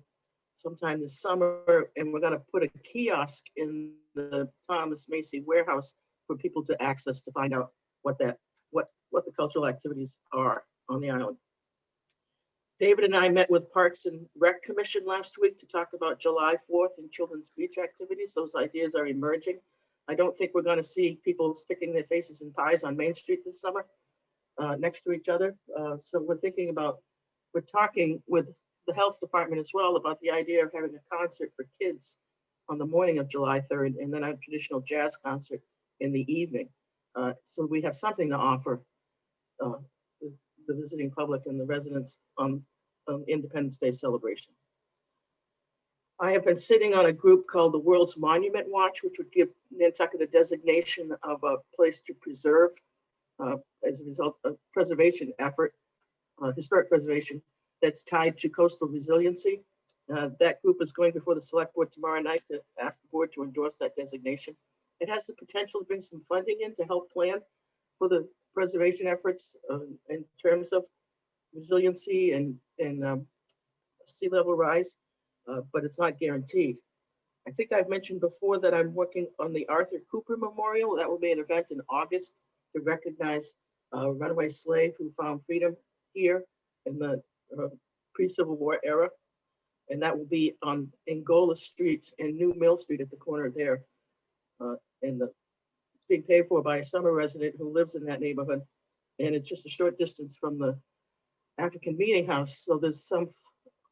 sometime this summer. And we're going to put a kiosk in the Thomas Macy warehouse for people to access to find out what the cultural activities are on the island. David and I met with Parks and Rec Commission last week to talk about July 4th and Children's Beach activities. Those ideas are emerging. I don't think we're going to see people sticking their faces in pies on Main Street this summer next to each other. So we're talking with the health department as well about the idea of having a concert for kids on the morning of July 3rd and then a traditional jazz concert in the evening. So we have something to offer the visiting public and the residents on Independence Day celebration. I have been sitting on a group called the World's Monument Watch, which would give Nantucket a designation of a place to preserve as a result of preservation effort, historic preservation that's tied to coastal resiliency. That group is going before the select board tomorrow night to ask the board to endorse that designation. It has the potential to bring some funding in to help plan for the preservation efforts in terms of resiliency and sea level rise, but it's not guaranteed. I think I've mentioned before that I'm working on the Arthur Cooper Memorial. That will be an event in August to recognize a runaway slave who found freedom here in the pre-Civil War era. And that will be on Angola Street and New Mill Street at the corner there. It's being paid for by a summer resident who lives in that neighborhood. And it's just a short distance from the African Meeting House. So there's some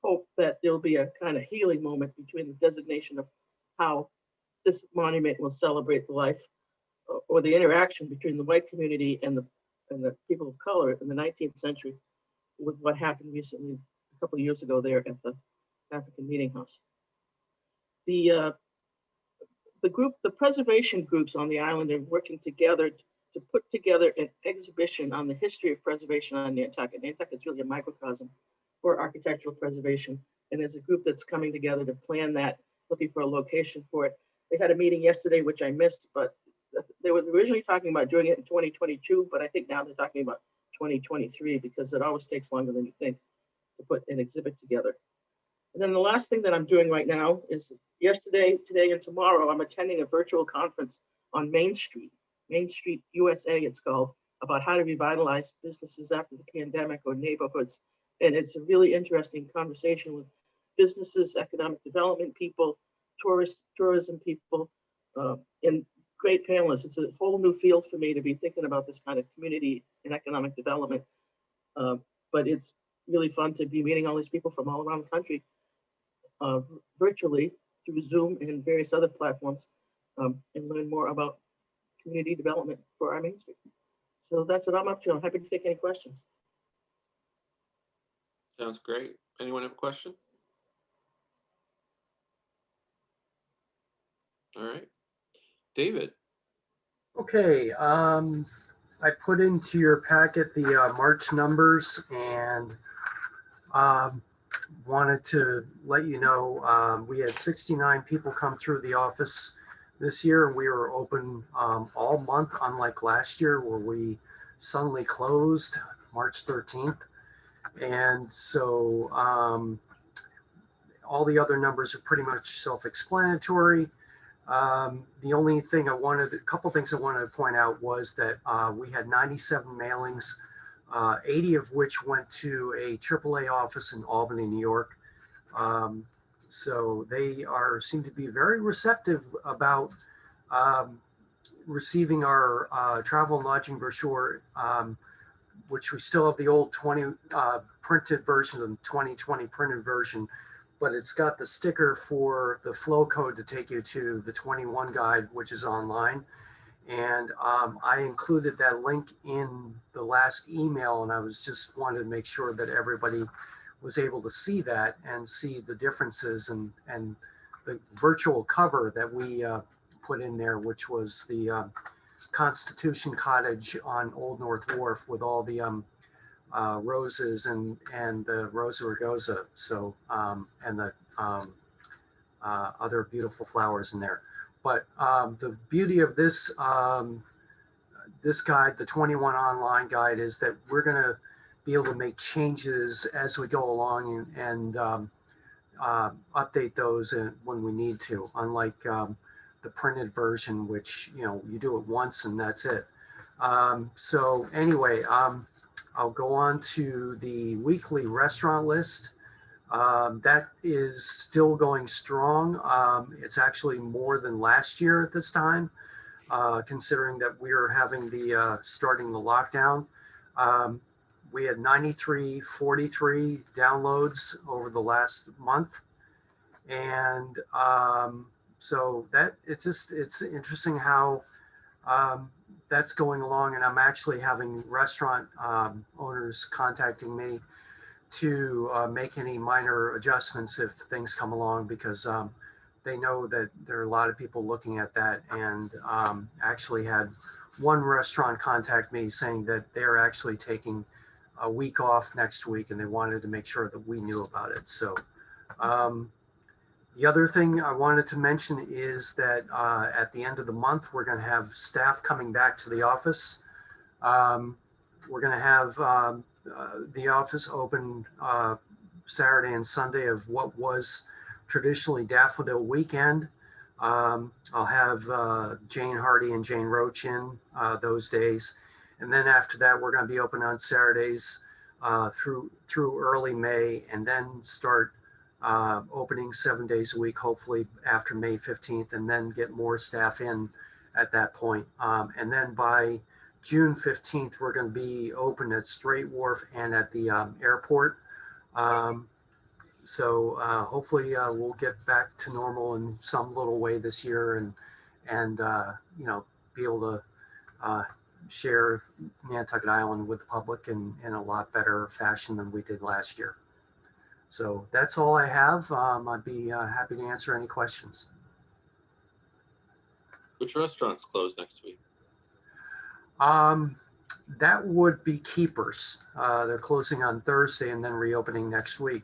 hope that there'll be a kind of healing moment between the designation of how this monument will celebrate the life or the interaction between the white community and the people of color in the 19th century with what happened recently a couple of years ago there at the African Meeting House. The preservation groups on the island are working together to put together an exhibition on the history of preservation on Nantucket. Nantucket's really a microcosm for architectural preservation. And there's a group that's coming together to plan that, looking for a location for it. They had a meeting yesterday, which I missed, but they were originally talking about doing it in 2022, but I think now they're talking about 2023 because it always takes longer than you think to put an exhibit together. And then the last thing that I'm doing right now is yesterday, today, and tomorrow, I'm attending a virtual conference on Main Street USA, it's called, about how to revitalize businesses after the pandemic or neighborhoods. And it's a really interesting conversation with businesses, economic development people, tourism people, and great panelists. It's a whole new field for me to be thinking about this kind of community and economic development. But it's really fun to be meeting all these people from all around the country virtually through Zoom and various other platforms and learn more about community development for our Main Street. So that's what I'm up to. I'm happy to take any questions. Sounds great. Anyone have a question? All right. David. Okay, I put into your packet the March numbers and wanted to let you know we had 69 people come through the office this year, and we were open all month, unlike last year where we suddenly closed March 13th. And so all the other numbers are pretty much self-explanatory. The only thing a couple things I wanted to point out was that we had 97 mailings, 80 of which went to a AAA office in Albany, New York. So they seem to be very receptive about receiving our travel and lodging brochure, which we still have the old 20 printed version, the 2020 printed version, but it's got the sticker for the flow code to take you to the 21 guide, which is online. And I included that link in the last email, and I was just wanted to make sure that everybody was able to see that and see the differences and the virtual cover that we put in there, which was the Constitution Cottage on Old North Wharf with all the roses and the Rosa Rugosa, so and the other beautiful flowers in there. But the beauty of this this guide, the 21 online guide, is that we're going to be able to make changes as we go along and update those when we need to, unlike the printed version, which you do it once and that's it. So anyway, I'll go on to the weekly restaurant list. That is still going strong. It's actually more than last year at this time, considering that we are having starting the lockdown. We had 9343 downloads over the last month. And so it's interesting how that's going along. And I'm actually having restaurant owners contacting me to make any minor adjustments if things come along, because they know that there are a lot of people looking at that, and actually had one restaurant contact me saying that they're actually taking a week off next week, and they wanted to make sure that we knew about it. So the other thing I wanted to mention is that at the end of the month, we're going to have staff coming back to the office. We're going to have the office open Saturday and Sunday of what was traditionally Daffodil Weekend. I'll have Jane Hardy and Jane Roach in those days. And then after that, we're going to be open on Saturdays through early May, and then start opening 7 days a week, hopefully after May 15th, and then get more staff in at that point. And then by June 15th, we're going to be open at Strait Wharf and at the airport. So hopefully we'll get back to normal in some little way this year, and you know, be able to share Nantucket Island with the public in a lot better fashion than we did last year. So that's all I have. I'd be happy to answer any questions. Which restaurants close next week? That would be Keepers. They're closing on Thursday and then reopening next week.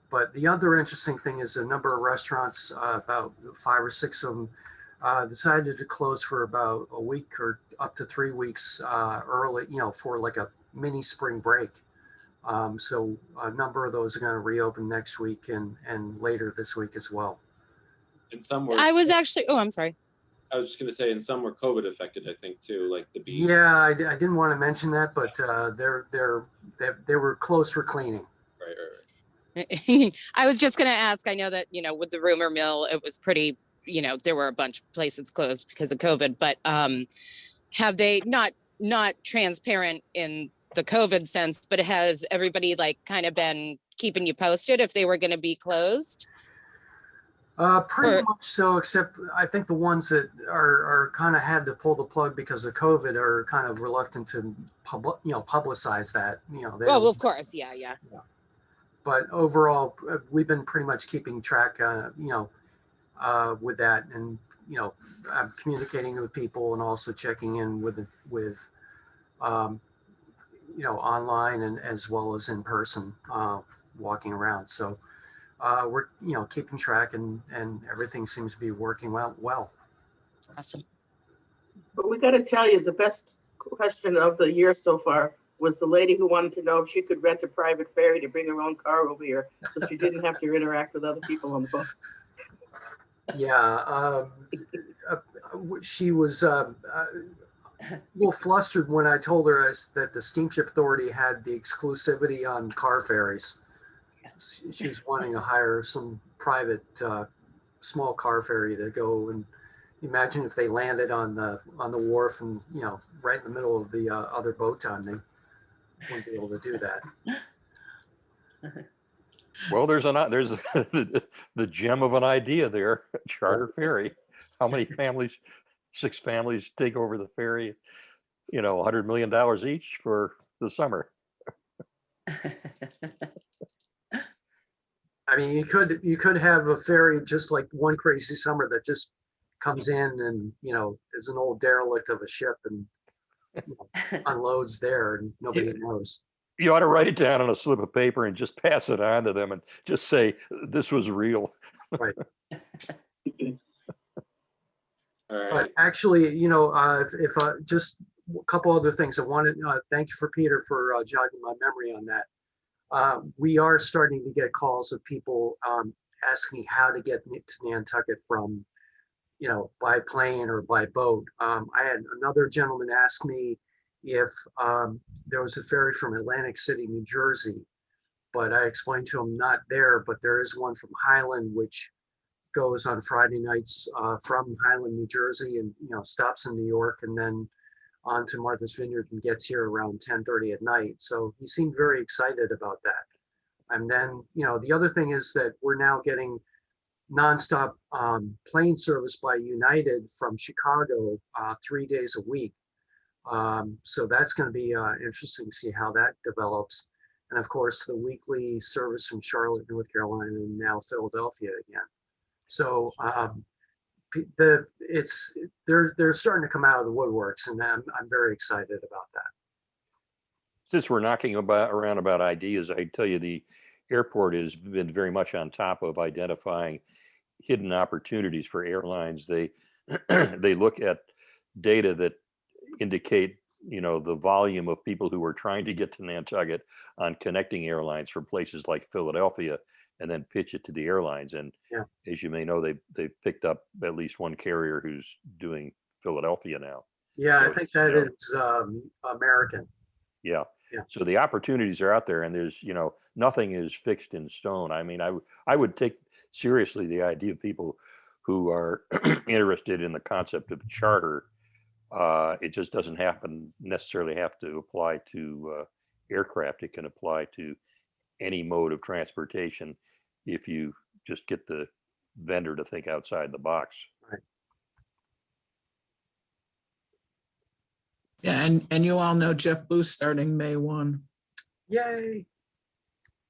But the other interesting thing is a number of restaurants, about 5 or 6 of them, decided to close for about a week or up to 3 weeks early, you know, for like a mini spring break. So a number of those are going to reopen next week and later this week as well. And some were. I was actually, oh, I'm sorry. I was just going to say, and some were COVID affected, I think, too, like the Bee. Yeah, I didn't want to mention that, but they were closed for cleaning. Right. I was just going to ask, I know that, you know, with the rumor mill, it was pretty, you know, there were a bunch of places closed because of COVID, but have they not transparent in the COVID sense, but has everybody like kind of been keeping you posted if they were going to be closed? Pretty much so, except I think the ones that are kind of had to pull the plug because of COVID are kind of reluctant to publicize that. You know, well, of course, yeah. But overall, we've been pretty much keeping track, with that, and communicating with people and also checking in with online and as well as in person, walking around. So we're keeping track, and everything seems to be working well. Awesome. But we got to tell you, the best question of the year so far was the lady who wanted to know if she could rent a private ferry to bring her own car over here, so she didn't have to interact with other people on the boat. Yeah, she was a little flustered when I told her that the Steamship Authority had the exclusivity on car ferries. She was wanting to hire some private small car ferry to go, and imagine if they landed on the wharf and right in the middle of the other boat time, they wouldn't be able to do that. Well, there's the gem of an idea there, charter ferry. How many families? 6 families take over the ferry, $100 million each for the summer. I mean, you could have a ferry just like one crazy summer that just comes in and is an old derelict of a ship and unloads there and nobody knows. You ought to write it down on a slip of paper and just pass it on to them and just say, this was real. Right. All right. But actually, if just a couple other things, I wanted thank you for Peter for jogging my memory on that. We are starting to get calls of people asking how to get to Nantucket from, by plane or by boat. I had another gentleman ask me if there was a ferry from Atlantic City, New Jersey, but I explained to him not there, but there is one from Highland, which goes on Friday nights from Highland, New Jersey, and stops in New York and then on to Martha's Vineyard and gets here around 10:30 at night. So he seemed very excited about that. And then the other thing is that we're now getting nonstop plane service by United from Chicago 3 days a week. So that's going to be interesting to see how that develops. and of course the weekly service from Charlotte, North Carolina, and now Philadelphia again. So they're starting to come out of the woodworks, and I'm very excited about that. Since we're knocking around about ideas, I tell you the airport has been very much on top of identifying hidden opportunities for airlines. They they look at data that indicate, you know, the volume of people who are trying to get to Nantucket on connecting airlines from places like Philadelphia, and then pitch it to the airlines. And Yeah. as you may know, they've picked up at least one carrier who's doing Philadelphia now. Yeah, I So think it's, that you know, is American. yeah. Yeah. So the opportunities are out there, and there's, you know, nothing is fixed in stone. I mean, I would take seriously the idea of people who are interested in the concept of charter. It just doesn't necessarily have to apply to aircraft. It can apply to any mode of transportation if you just get the vendor to think outside the box. Yeah, and you all know JetBlue starting May 1. Yay!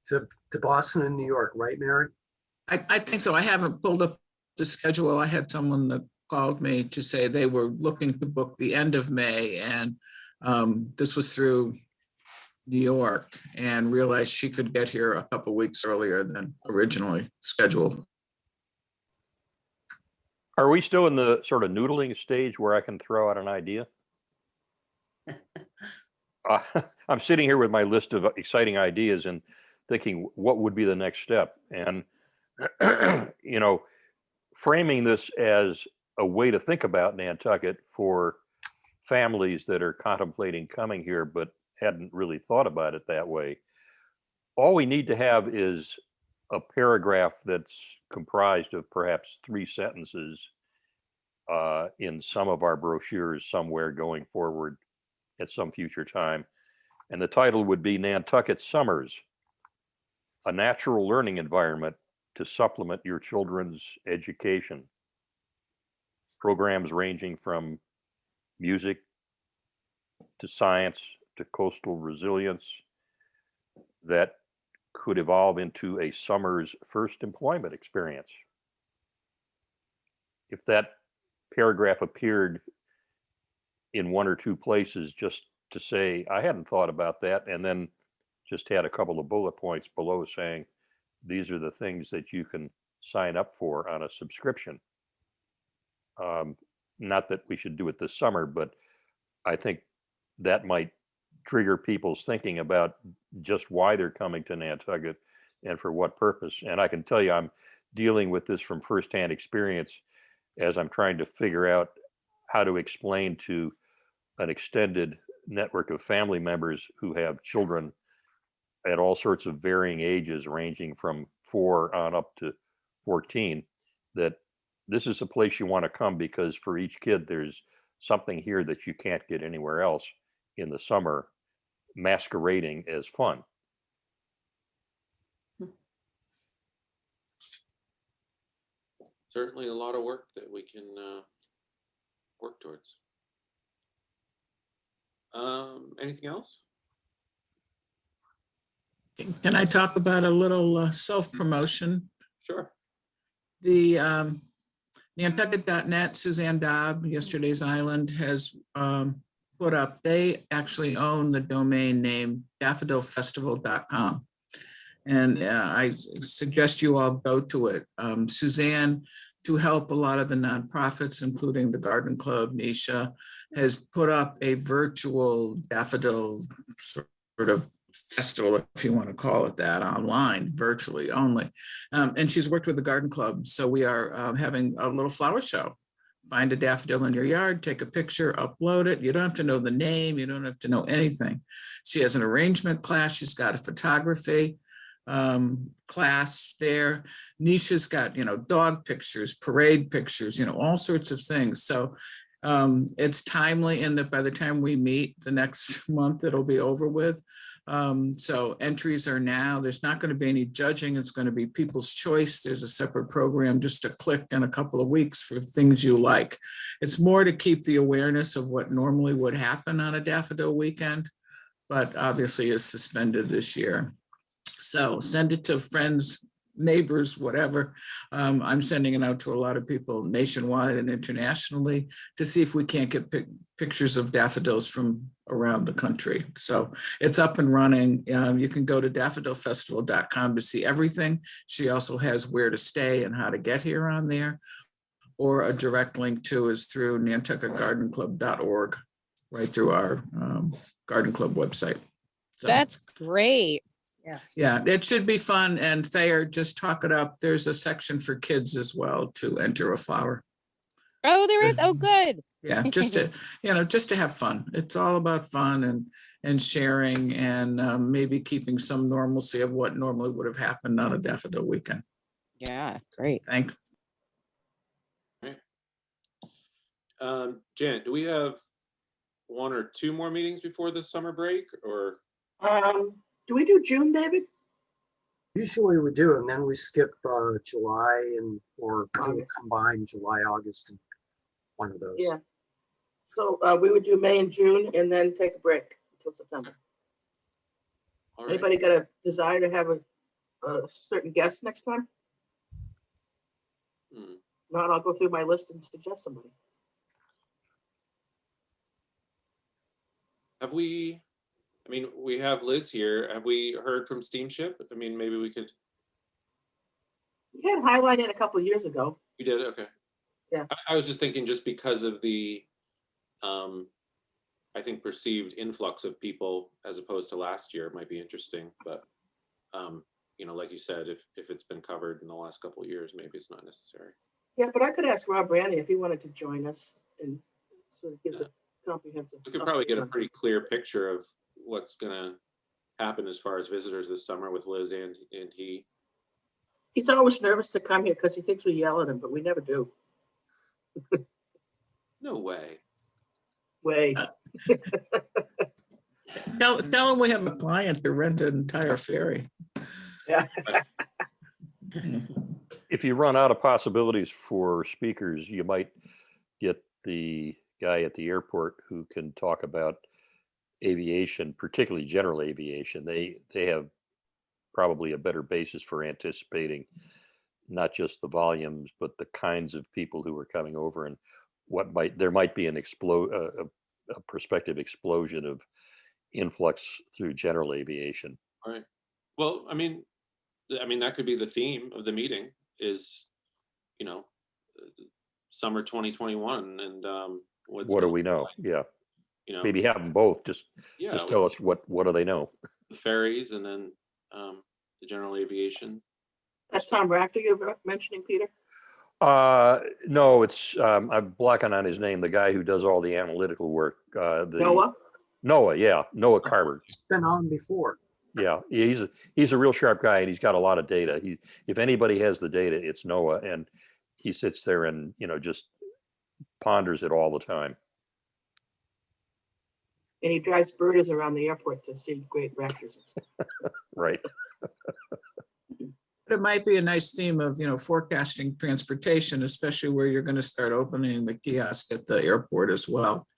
To Boston and New York, right, Mary? I think so. I haven't pulled up the schedule. I had someone that called me to say they were looking to book the end of May, and this was through New York, and realized she could get here a couple weeks earlier than originally scheduled. Are we still in the sort of noodling stage where I can throw out an idea? I'm sitting here with my list of exciting ideas and thinking, what would be the next step? And, you know, framing this as a way to think about Nantucket for families that are contemplating coming here but hadn't really thought about it that way. All we need to have is a paragraph that's comprised of perhaps 3 sentences in some of our brochures somewhere going forward at some future time. And the title would be Nantucket Summers, a natural learning environment to supplement your children's education. Programs ranging from music to science to coastal resilience that could evolve into a summer's first employment experience. If that paragraph appeared in 1 or 2 places, just to say, I hadn't thought about that, and then just had a couple of bullet points below saying, these are the things that you can sign up for on a subscription. Not that we should do it this summer, but I think that might trigger people's thinking about just why they're coming to Nantucket and for what purpose. And I can tell you, I'm dealing with this from firsthand experience as I'm trying to figure out how to explain to an extended network of family members who have children at all sorts of varying ages, ranging from 4 on up to 14, that this is a place you want to come because for each kid, there's something here that you can't get anywhere else in the summer, masquerading as fun. Certainly a lot of work that we can work towards. Anything else? Can I talk about a little self-promotion? Sure. The Nantucket.net, Suzanne Dobb, Yesterday's Island, has put up, they actually own the domain name daffodilfestival.com. And I suggest you all go to it. Suzanne, to help a lot of the nonprofits, including the Garden Club, Nisha, has put up a virtual daffodil sort of festival, if you want to call it that, online, virtually only. And she's worked with the Garden Club. So we are having a little flower show. Find a daffodil in your yard, take a picture, upload it. You don't have to know the name. You don't have to know anything. She has an arrangement class. She's got a photography class there. Nisha's got, dog pictures, parade pictures, all sorts of things. So it's timely in that by the time we meet the next month, it'll be over with. So entries are now. There's not going to be any judging. It's going to be people's choice. There's a separate program just to click in a couple of weeks for things you like. It's more to keep the awareness of what normally would happen on a daffodil weekend. but obviously is suspended this year. So send it to friends, neighbors, whatever. I'm sending it out to a lot of people nationwide and internationally to see if we can't get pictures of daffodils from around the country. So it's up and running. You can go to daffodilfestival.com to see everything. She also has where to stay and how to get here on there. Or a direct link to is through nantucketgardenclub.org, right through our garden club website. So, That's great. Yes. yeah, it should be fun. And Thayer, just talk it up. There's a section for kids as well to enter a flower. Oh, there is. Oh, good. Yeah, just to, just to have fun. It's all about fun and sharing and maybe keeping some normalcy of what normally would have happened on a daffodil weekend. Yeah, great. Thanks. Janet, do we have 1 or 2 more meetings before the summer break, or? Do we do June, David? Usually we do, and then we skip July or do a August. combined July, August, and one of those. Yeah. So we would do May and June and then take a break until September. All right. Anybody got a desire to have a certain guest next time? Not, I'll go through my list and suggest somebody. Have we, we have Liz here. Have we heard from Steamship? Maybe we could. We had highlighted a couple of years ago. We did, okay. Yeah. I was just thinking, just because of the, I think, perceived influx of people as opposed to last year, it might be interesting. But, like you said, if it's been covered in the last couple of years, maybe it's not necessary. Yeah, but I could ask Rob Brandy if he wanted to join us and sort of give a comprehensive. We could probably get a pretty clear picture of what's gonna happen as far as visitors this summer with Liz and he. He's always nervous to come here because he thinks we yell at him, but we never do. No way. Way. Tell him we have a client to rent an entire ferry. Yeah. If you run out of possibilities for speakers, you might get the guy at the airport who can talk about aviation, particularly general aviation. They have probably a better basis for anticipating not just the volumes, but the kinds of people who are coming over and there might be a prospective explosion of influx through general aviation. All right. Well, that could be the theme of the meeting is, summer 2021 and what do we know? Yeah. Maybe have them both. Just tell us what do they know? The ferries and then the general aviation. That's Tom Rachter you're mentioning, Peter? No, it's I'm blocking on his name. The guy who does all the analytical work. Noah, yeah, Noah Carver. He's been on before. Yeah, he's a real sharp guy, and he's got a lot of data. If anybody has the data, it's Noah, and he sits there and just ponders it all the time. And he drives birders around the airport to see great raptors. Right. It might be a nice theme of, forecasting transportation, especially where you're going to start opening the kiosk at the airport as well.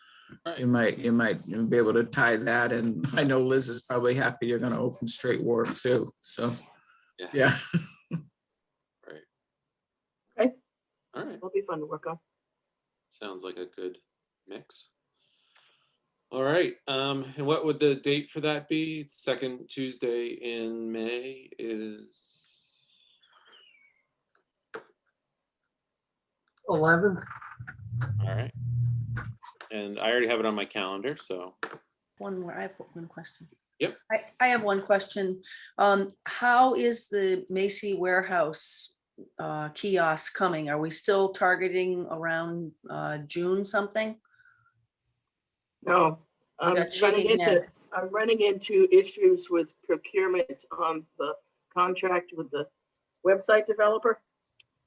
Right. You might be able to tie that, and I know Liz is probably happy you're going to open Straight Wharf too. So, yeah. Right. Okay. All right. It'll be fun to work on. Sounds like a good mix. All right. And what would the date for that be? Second Tuesday in May is 11th. All right. And I already have it on my calendar, so. One more, I have one question. Yep. I have one question. How is the Macy warehouse kiosk coming? Are we still targeting around June something? No, I'm running into issues with procurement on the contract with the website developer.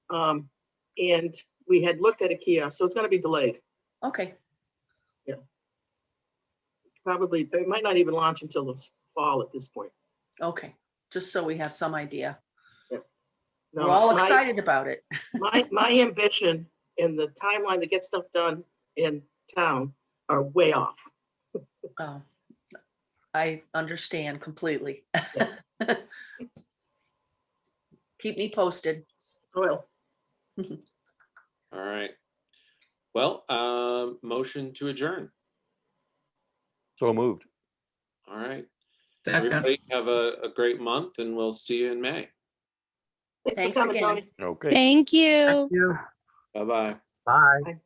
And we had looked at a kiosk, so it's going to be delayed. Okay. Yeah. Probably, it might not even launch until the fall at this point. Okay, just so we have some idea. Yeah. No, we're all excited about it. my ambition and the timeline to get stuff done in town are way off. Oh. I understand completely. Keep me posted. Well, All right. Well, motion to adjourn. So moved. All right. Second. Everybody have a great month, and we'll see you in May. thanks for Thanks coming, again. Tony. Okay. Thank you. Thank you. Bye-bye. Bye.